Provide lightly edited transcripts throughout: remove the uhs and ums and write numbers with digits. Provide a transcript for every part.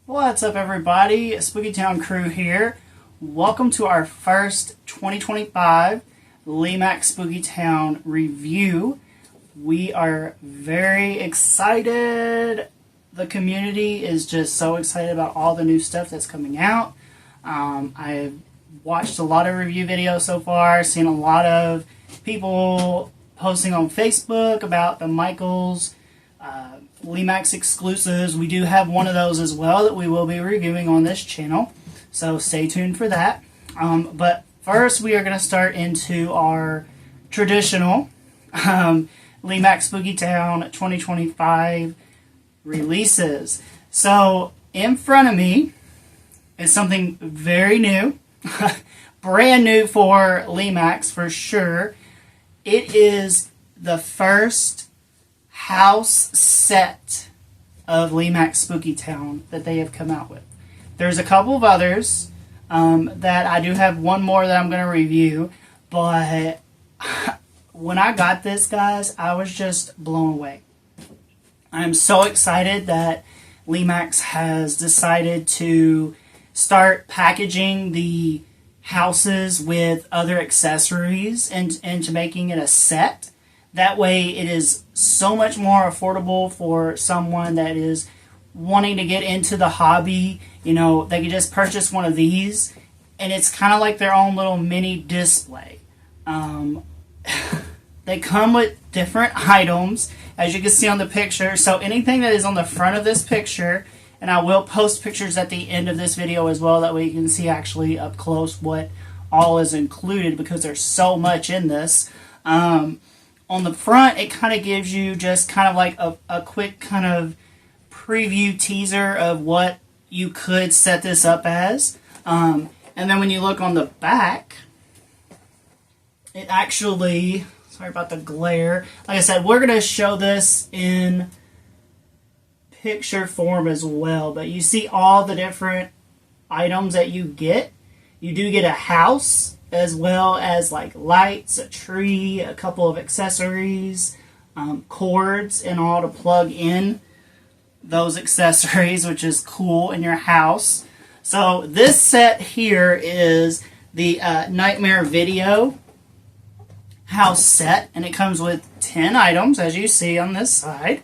What's up, everybody? Spooky Town crew here. Welcome to our first 2025 Lemax Spooky Town review. We are very excited. The community is just so excited about all the new stuff that's coming out. I've watched a lot of review videos so far, seen a lot of people posting on Facebook about the Michaels Lemax exclusives. We do have one of those as well that we will be reviewing on this channel, so stay tuned for that. But first we are going to start into our traditional Lemax Spooky Town 2025 releases. So in front of me is something very new, brand new for Lemax for sure. It is the first house set of Lemax Spooky Town that they have come out with. There's a couple of others that I do have one more that I'm going to review, but when I got this, guys, I was just blown away. I'm so excited that Lemax has decided to start packaging the houses with other accessories and to making it a set. That way it is so much more affordable for someone that is wanting to get into the hobby. You know, they can just purchase one of these and it's kind of like their own little mini display. They come with different items, as you can see on the picture. So anything that is on the front of this picture, and I will post pictures at the end of this video as well, that way you can see actually up close what all is included, because there's so much in this. On the front, it kind of gives you just kind of like a quick kind of preview teaser of what you could set this up as. And then when you look on the back, it actually, sorry about the glare, like I said, we're going to show this in picture form as well, but you see all the different items that you get. You do get a house, as well as like lights, a tree, a couple of accessories, cords, and all to plug in those accessories, which is cool in your house. So this set here is the Nightmare Video house set, and it comes with 10 items, as you see on this side.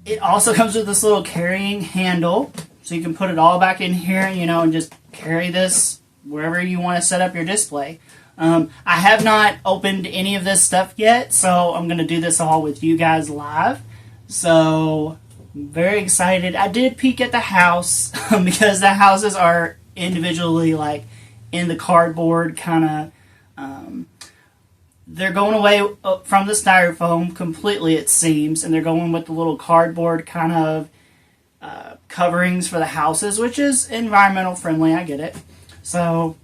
It also comes with this little carrying handle, so you can put it all back in here, you know, and just carry this wherever you want to set up your display. I have not opened any of this stuff yet, so I'm going to do this all with you guys live. So, I'm very excited. I did peek at the house because the houses are individually like in the cardboard kind of. They're going away from the styrofoam completely, it seems, and they're going with the little cardboard kind of coverings for the houses, which is environmental friendly. I get it. So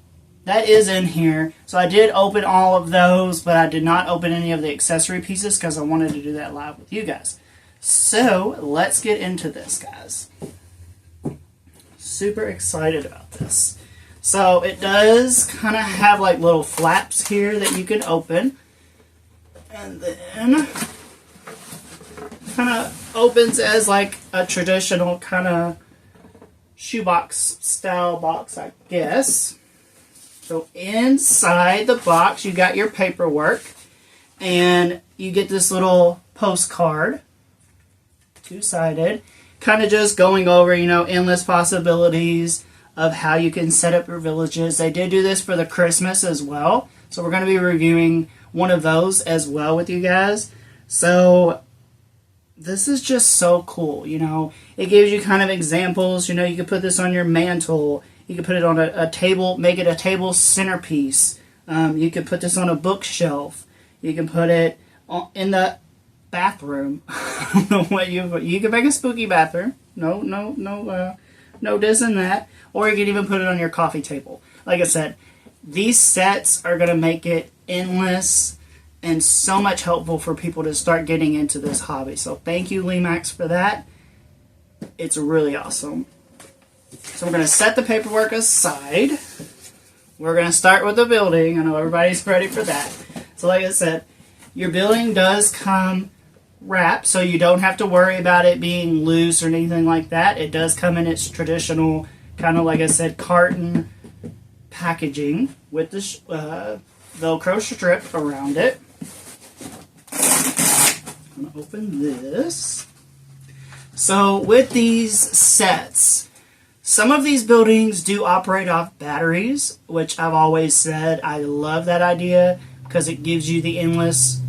that is in here. So I did open all of those, but I did not open any of the accessory pieces because I wanted to do that live with you guys. So let's get into this, guys. Super excited about this. So it does kind of have like little flaps here that you can open. And then kind of opens as like a traditional kind of shoebox style box, I guess. So inside the box you got your paperwork, and you get this little postcard, two-sided, kind of just going over, you know, endless possibilities of how you can set up your villages. They did do this for the Christmas as well, so we're going to be reviewing one of those as well with you guys. So this is just so cool, you know. It gives you kind of examples. You know, you can put this on your mantle. You can put it on a table, make it a table centerpiece. You can put this on a bookshelf. You can put it in the bathroom. I don't know what you can make a spooky bathroom. No dissing that. Or you can even put it on your coffee table. Like I said, these sets are going to make it endless and so much helpful for people to start getting into this hobby. So thank you, Lemax, for that. It's really awesome. So we're going to set the paperwork aside. We're going to start with the building. I know everybody's ready for that. So like I said, your building does come wrap, so you don't have to worry about it being loose or anything like that. It does come in its traditional, kind of like I said, carton packaging with the Velcro strip around it. I'm going to open this. So with these sets, some of these buildings do operate off batteries, which I've always said I love that idea because it gives you the endless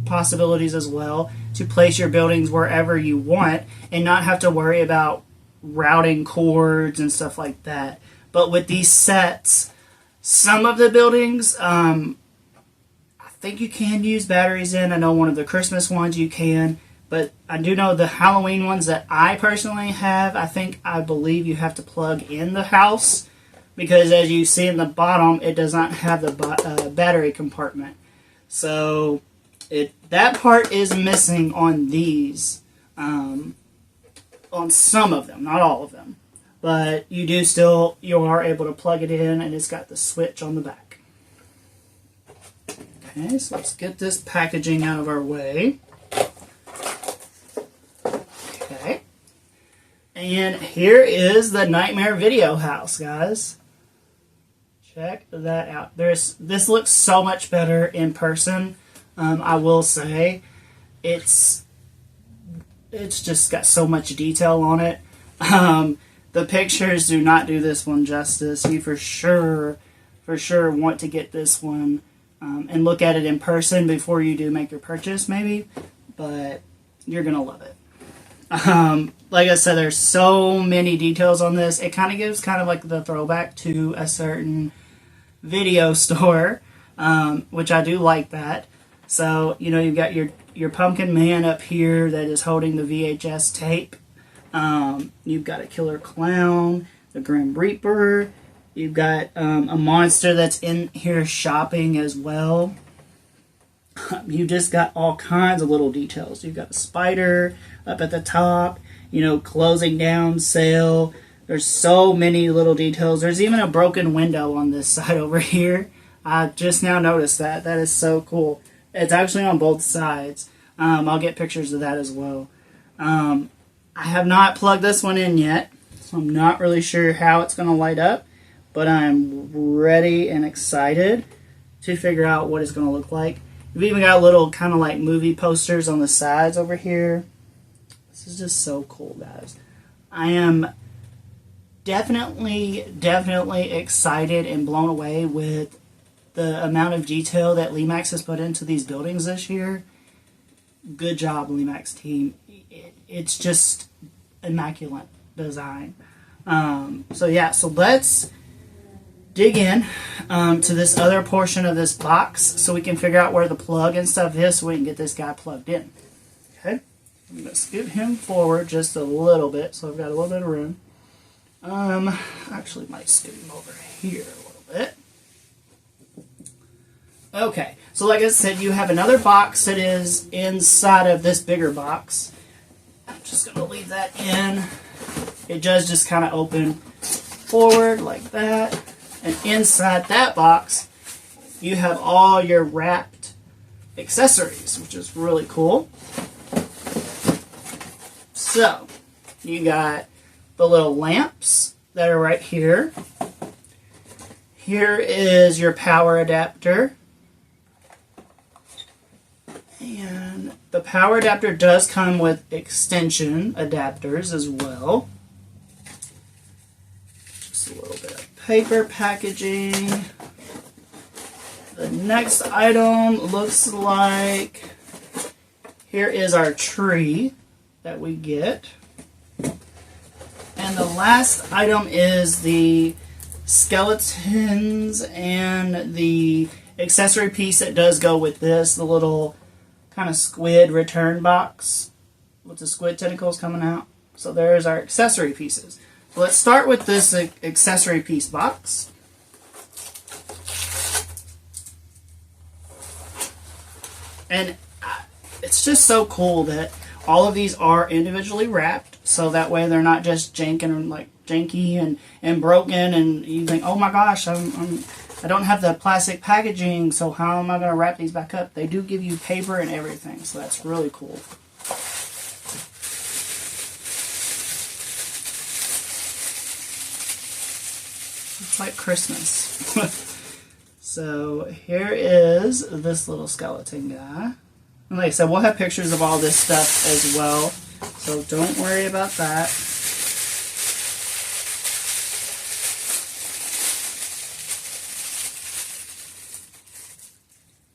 possibilities as well to place your buildings wherever you want and not have to worry about routing cords and stuff like that. But with these sets, some of the buildings, I think you can use batteries in. I know one of the Christmas ones you can, but I do know the Halloween ones that I personally have, I believe you have to plug in the house because as you see in the bottom, it does not have the battery compartment. So that part is missing on these, on some of them, not all of them. But you are able to plug it in, and it's got the switch on the back. Okay, so let's get this packaging out of our way. Okay. And here is the Nightmare Video House, guys. Check that out. This looks so much better in person. I will say, it's just got so much detail on it. The pictures do not do this one justice. You for sure want to get this one and look at it in person before you do make your purchase, maybe. But you're gonna love it. Like I said, there's so many details on this. It kind of gives like the throwback to a certain video store, which I do like that. So, you've got your pumpkin man up here that is holding the VHS tape. You've got a killer clown, the Grim Reaper. You've got a monster that's in here shopping as well. You just got all kinds of little details. You've got a spider up at the top, closing down sale. There's so many little details. There's even a broken window on this side over here. I just now noticed that. That is so cool. It's actually on both sides. I'll get pictures of that as well. I have not plugged this one in yet, so I'm not really sure how it's going to light up, but I'm ready and excited to figure out what it's going to look like. We've even got little kind of like movie posters on the sides over here. This is just so cool, guys. I am definitely excited and blown away with the amount of detail that Lemax has put into these buildings this year. Good job, Lemax team. It's just immaculate design. So let's dig in to this other portion of this box so we can figure out where the plug and stuff is so we can get this guy plugged in. Okay, I'm going to scoot him forward just a little bit so I've got a little bit of room. Actually might scoot him over here a little bit. Okay, so like I said, you have another box that is inside of this bigger box. I'm just going to leave that in. It does just kind of open forward like that. And inside that box, you have all your wrapped accessories, which is really cool. So, you got the little lamps that are right here. Here is your power adapter. And the power adapter does come with extension adapters as well. Just a little bit of paper packaging. The next item looks like, here is our tree that we get. And the last item is the skeletons and the accessory piece that does go with this, the little kind of squid return box with the squid tentacles coming out. So there's our accessory pieces. So let's start with this accessory piece box. And it's just so cool that all of these are individually wrapped, so that way they're not just janking janky and broken, and you think, oh my gosh, I don't have the plastic packaging, so how am I going to wrap these back up? They do give you paper and everything, so that's really cool. It's like Christmas. So here is this little skeleton guy. And like I said, we'll have pictures of all this stuff as well, so don't worry about that.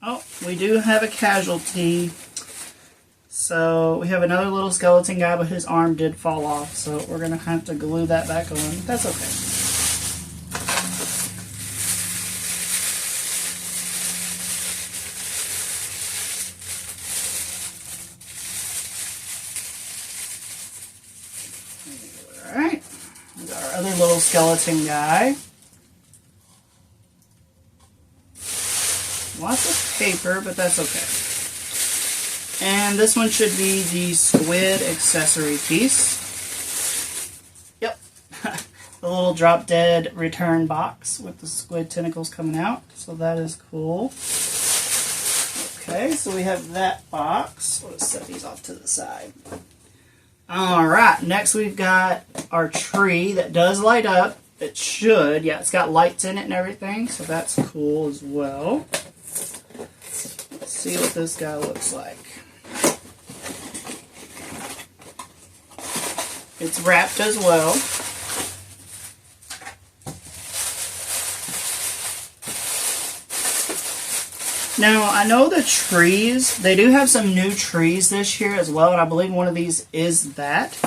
Oh, we do have a casualty. So we have another little skeleton guy, but his arm did fall off, so we're going to have to glue that back on. That's okay. Alright, we got our other little skeleton guy. Lots of paper, but that's okay. And this one should be the squid accessory piece. Yep. The little drop dead return box with the squid tentacles coming out. So that is cool. Okay, so we have that box. Let's set these off to the side. Alright, next we've got our tree that does light up. It should. Yeah, it's got lights in it and everything, so that's cool as well. Let's see what this guy looks like. It's wrapped as well. Now, I know the trees, they do have some new trees this year as well, and I believe one of these is that.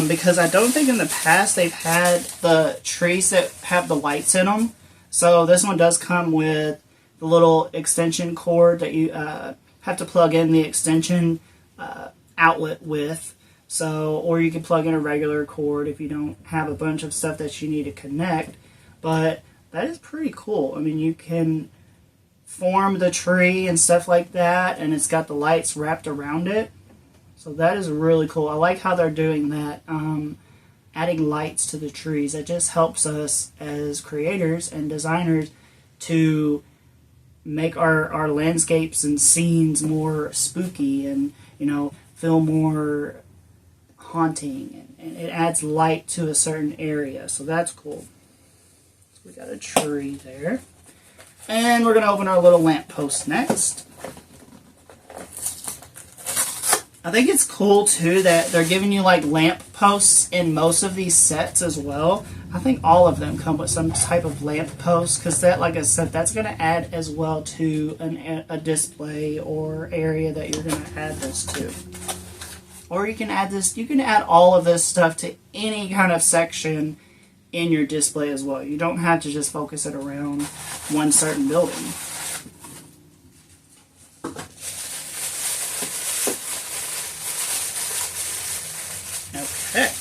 Because I don't think in the past they've had the trees that have the lights in them. So this one does come with the little extension cord that you have to plug in the extension outlet with. So, or you can plug in a regular cord if you don't have a bunch of stuff that you need to connect. But that is pretty cool. I mean, you can form the tree and stuff like that, and it's got the lights wrapped around it. So that is really cool. I like how they're doing that, adding lights to the trees. It just helps us as creators and designers to make our landscapes and scenes more spooky and, you know, feel more haunting. And it adds light to a certain area. So that's cool. So we got a tree there. And we're going to open our little lamp post next. I think it's cool too that they're giving you like lamp posts in most of these sets as well. I think all of them come with some type of lamp post, because that, like I said, that's going to add as well to a display or area that you're going to add this to. Or you can add this, you can add all of this stuff to any kind of section in your display as well. You don't have to just focus it around one certain building. Okay.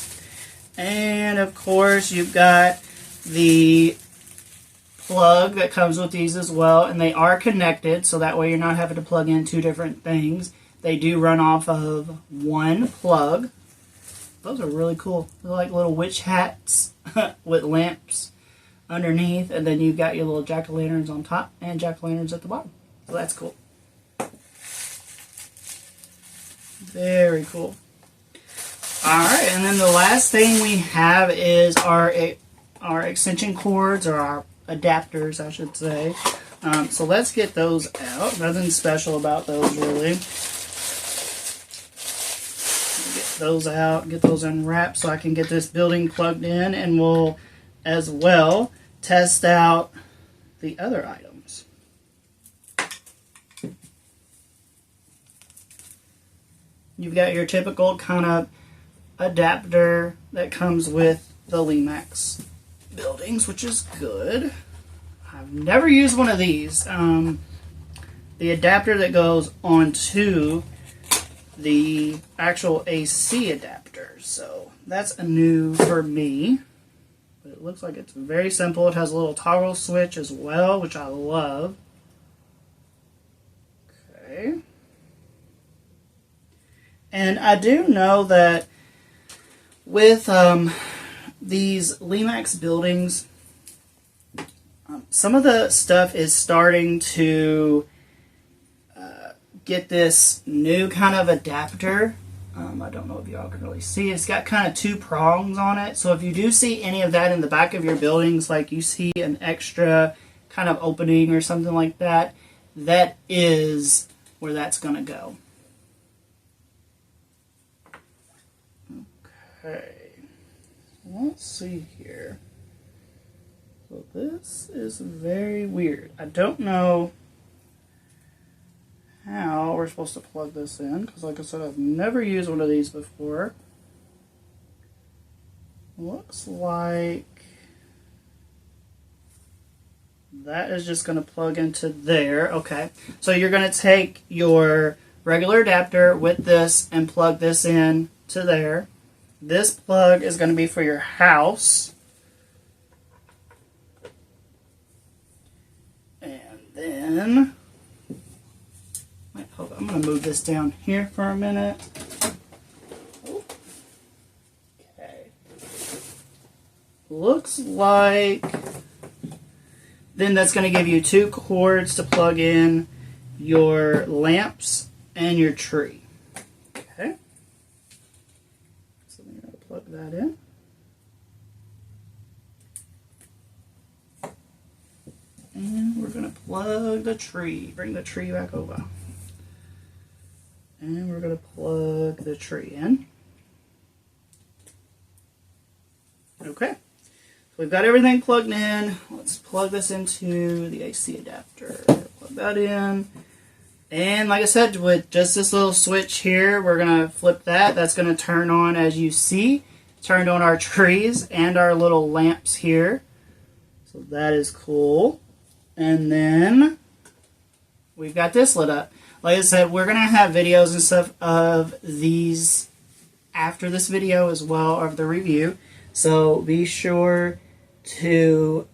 And of course you've got the plug that comes with these as well, and they are connected, so that way you're not having to plug in two different things. They do run off of one plug. Those are really cool. They're like little witch hats with lamps underneath, and then you've got your little jack-o'-lanterns on top and jack-o'-lanterns at the bottom. So that's cool. Very cool. Alright, and then the last thing we have is our extension cords, or our adapters, I should say. So let's get those out. Nothing special about those, really. Get those out, get those unwrapped so I can get this building plugged in, and we'll as well test out the other items. You've got your typical kind of adapter that comes with the Lemax buildings, which is good. I've never used one of these. The adapter that goes onto the actual AC adapter, so that's new for me. But it looks like it's very simple. It has a little toggle switch as well, which I love. Okay. And I do know that with these Lemax buildings, some of the stuff is starting to get this new kind of adapter. I don't know if y'all can really see. It's got kind of two prongs on it. So if you do see any of that in the back of your buildings, like you see an extra kind of opening or something like that, that is where that's going to go. Okay. Let's see here. So this is very weird. I don't know how we're supposed to plug this in, because like I said, I've never used one of these before. Looks like that is just going to plug into there. Okay, so you're going to take your regular adapter with this and plug this in to there. This plug is going to be for your house. And then I'm going to move this down here for a minute. Okay. Looks like then that's going to give you two cords to plug in your lamps and your tree. Okay. So we're going to plug that in. And we're going to plug the tree. Bring the tree back over. And we're going to plug the tree in. Okay. So we've got everything plugged in. Let's plug this into the AC adapter. Plug that in. And like I said, with just this little switch here, we're going to flip that. That's going to turn on, as you see, turned on our trees and our little lamps here. So that is cool. And then we've got this lit up. Like I said, we're going to have videos and stuff of these after this video as well, of the review. So be sure to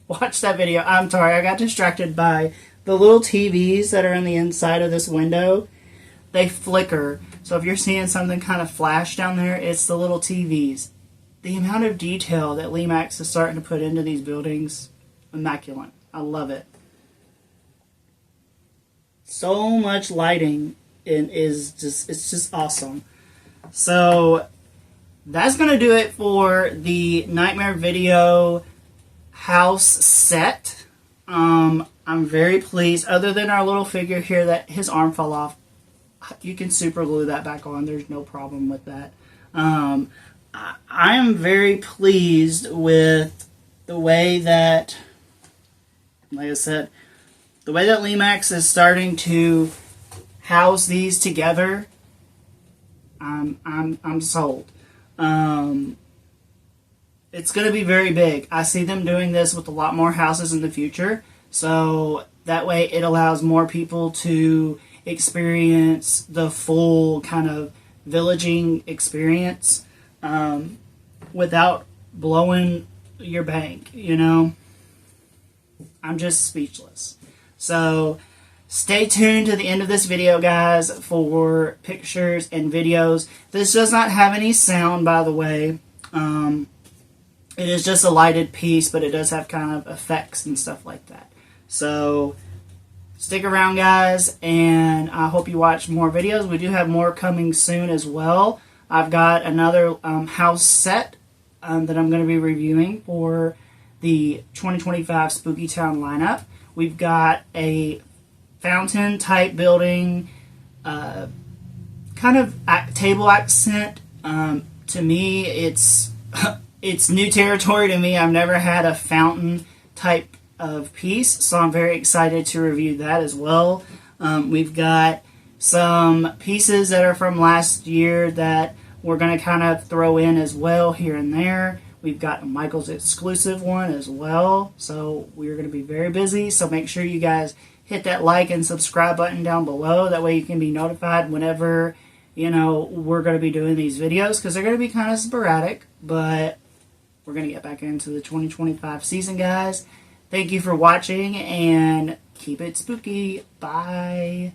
watch that video. I'm sorry, I got distracted by the little TVs that are on the inside of this window. They flicker. So if you're seeing something kind of flash down there, it's the little TVs. The amount of detail that Lemax is starting to put into these buildings, immaculate. I love it. So much lighting it's just awesome. So that's going to do it for the Nightmare Video house set. I'm very pleased. Other than our little figure here that his arm fell off, you can super glue that back on. There's no problem with that. I am very pleased with the way that, like I said, the way that Lemax is starting to house these together. I'm sold. It's going to be very big. I see them doing this with a lot more houses in the future. So that way it allows more people to experience the full kind of villaging experience without blowing your bank, you know. I'm just speechless. So stay tuned to the end of this video, guys, for pictures and videos. This does not have any sound, by the way. It is just a lighted piece, but it does have kind of effects and stuff like that. So stick around, guys, and I hope you watch more videos. We do have more coming soon as well. I've got another house set that I'm going to be reviewing for the 2025 Spooky Town lineup. We've got a fountain type building, kind of table accent. To me, it's new territory to me. I've never had a fountain type of piece, so I'm very excited to review that as well. We've got some pieces that are from last year that we're going to kind of throw in as well here and there. We've got a Michael's exclusive one as well, so we're going to be very busy. So make sure you guys hit that like and subscribe button down below. That way you can be notified whenever, you know, we're going to be doing these videos, because they're going to be kind of sporadic, but we're going to get back into the 2025 season, guys. Thank you for watching, and keep it spooky. Bye.